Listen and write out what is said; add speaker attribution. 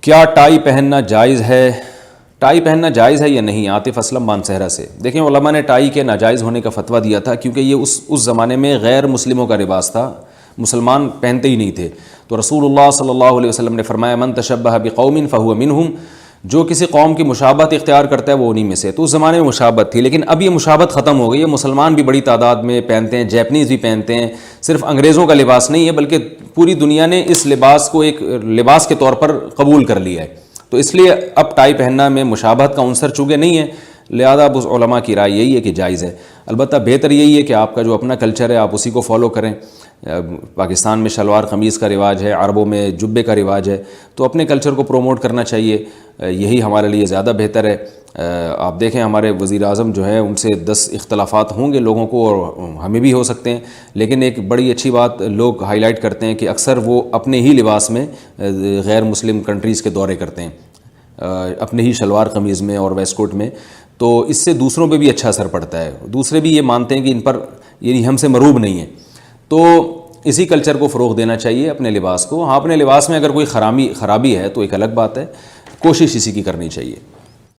Speaker 1: کیا ٹائی پہننا جائز ہے؟ ٹائی پہننا جائز ہے یا نہیں؟ عاطف اسلم مانسہرہ سے۔ دیکھیں علماء نے ٹائی کے ناجائز ہونے کا فتویٰ دیا تھا کیونکہ یہ اس زمانے میں غیر مسلموں کا لباس تھا، مسلمان پہنتے ہی نہیں تھے۔ تو رسول اللہ صلی اللہ علیہ وسلم نے فرمایا من تشبہ بقوم فہو منہم، جو کسی قوم کی مشابہت اختیار کرتا ہے وہ انہی میں سے۔ تو اس زمانے میں مشابہت تھی، لیکن اب یہ مشابہت ختم ہو گئی ہے، مسلمان بھی بڑی تعداد میں پہنتے ہیں، جیپنیز بھی پہنتے ہیں، صرف انگریزوں کا لباس نہیں ہے بلکہ پوری دنیا نے اس لباس کو ایک لباس کے طور پر قبول کر لیا ہے۔ تو اس لیے اب ٹائی پہننا میں مشابہت کا عنصر چونکہ نہیں ہے، لہذا اب اس علماء کی رائے یہی ہے کہ جائز ہے۔ البتہ بہتر یہی ہے کہ آپ کا جو اپنا کلچر ہے آپ اسی کو فالو کریں۔ پاکستان میں شلوار قمیض کا رواج ہے، عربوں میں جبے کا رواج ہے، تو اپنے کلچر کو پروموٹ کرنا چاہیے، یہی ہمارے لیے زیادہ بہتر ہے۔ آپ دیکھیں ہمارے وزیر اعظم جو ہیں ان سے 10 اختلافات ہوں گے لوگوں کو اور ہمیں بھی ہو سکتے ہیں، لیکن ایک بڑی اچھی بات لوگ ہائی لائٹ کرتے ہیں کہ اکثر وہ اپنے ہی لباس میں غیر مسلم کنٹریز کے دورے کرتے ہیں، اپنے ہی شلوار قمیض میں اور ویسٹ کوٹ میں، تو اس سے دوسروں پہ بھی اچھا اثر پڑتا ہے، دوسرے بھی یہ مانتے ہیں کہ ان پر یعنی ہم سے مروب نہیں ہیں۔ تو اسی کلچر کو فروغ دینا چاہیے اپنے لباس کو۔ ہاں اپنے لباس میں اگر کوئی خرابی ہے تو ایک الگ بات ہے، کوشش اسی کی کرنی چاہیے۔